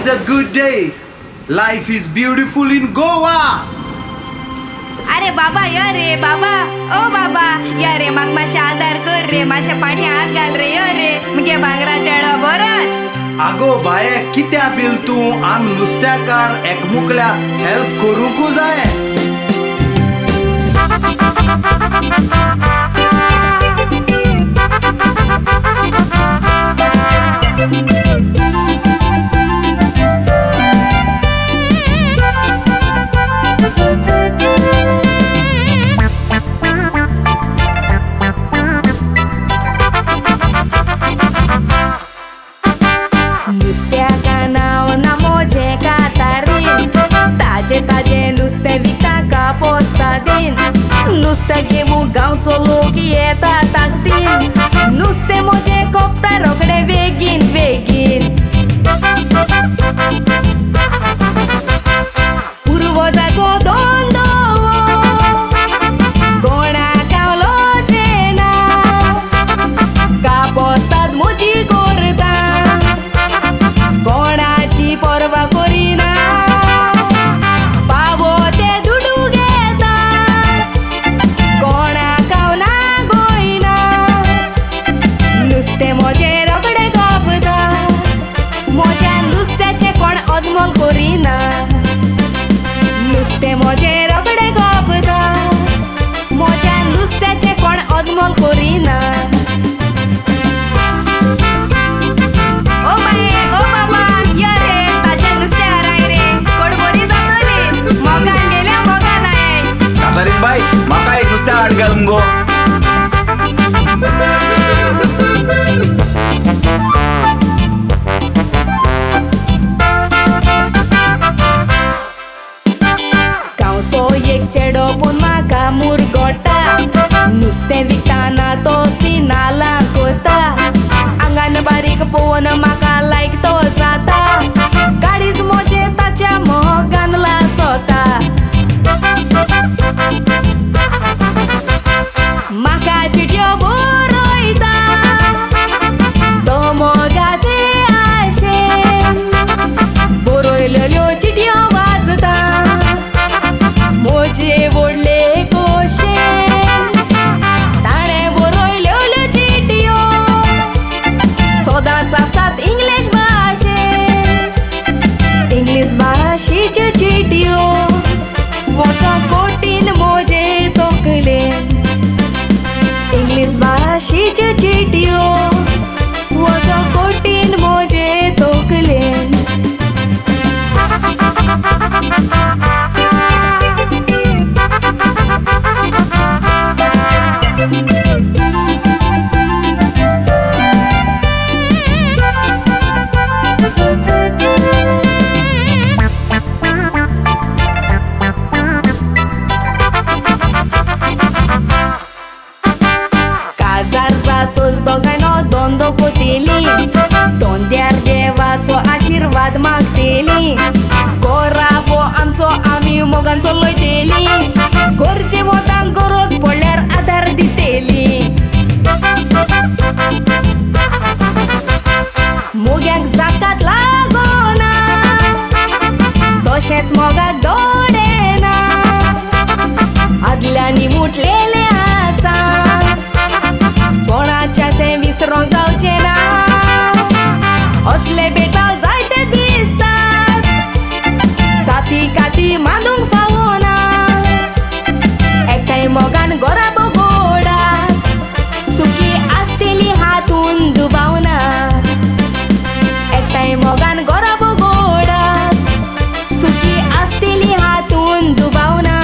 It's a good day. Life is beautiful in Goa. अरे बाबा या रे बाबा ओ बाबा या रे माग माशा आदार कर रे माशा पाठी हात घाल रे या रे मगे भांगरा चढ बरच आगो बाये कित्या बिल तू आम नुस्त्याकार एकमुकल्या हेल्प करूंक जाय. ताजे नुस्तें विकाका पोस्ता दिन नुस्तें घेवूं गांवचो लोक येता ताकतीन नुस्तें मोजे कोपता रोखडे बेगीन बेगीन पुर्वजाचो धंदो कोणा गावलो जेना कापोस्तात मोजी करता कोणाची पर्वा करिना अदमोल करिना नुस्तें मोजे रोखडे गोपता मोज्या नुस्त्याचे कोण अदमोल करिना. ओ बाये ओ बाबा या रे ताजे नुस्तें हाराय रे कोण बरी जातली मोगान गेल्या मोगान आय. कातारीन बाय म्हाका एक नुस्तें हाड घाल मुगो. चेडो पूण म्हाका मुरगोटा नुस्तें विकताना तो सिनाला कोता आंगान बारीक पळोवन म्हाका लायक तो जाता गाडीच मोजे ताच्या मोगानला सोता म्हाका चिटयो बरयता तो मोगाचे आशेन बरयलेल्यो चिटयो वाचता मोजे व्हडले कोशेन ताणें बरयल्यो चिटयो सदांच आसतात इंग्लीश भाशेन इंग्लीश भाशेच्यो चिटयो वचो कोटीन मोजे तकलेन इंग्लीश भाशेच्यो चिटयो वचो कोटीन मोजे तकलेन. Casar जातोच दोगांयनो दोंदो कोतेली दोंद्यार देवाचो आशिर्वाद मागतेली गोराबो आमचो आमी मोगांचो लयतेली गोरचे वोतांक गरज पडल्यार आदार दितेली मोग्याक जाकात लागोना तशेंच मोगाक दोडेना आदल्यांनी मुटलेले आसा कोणाच्या तें विसरोंक जावचें ना असले बेटाव जायते दिसतात साती काती मांदूंक जावना एकठांय मोगान गोराबो गोडात सुकी आसतेली हातून दुबावना एकठांय मोगान गोराबो गोडात सुकी आसतेली हातून दुबावना.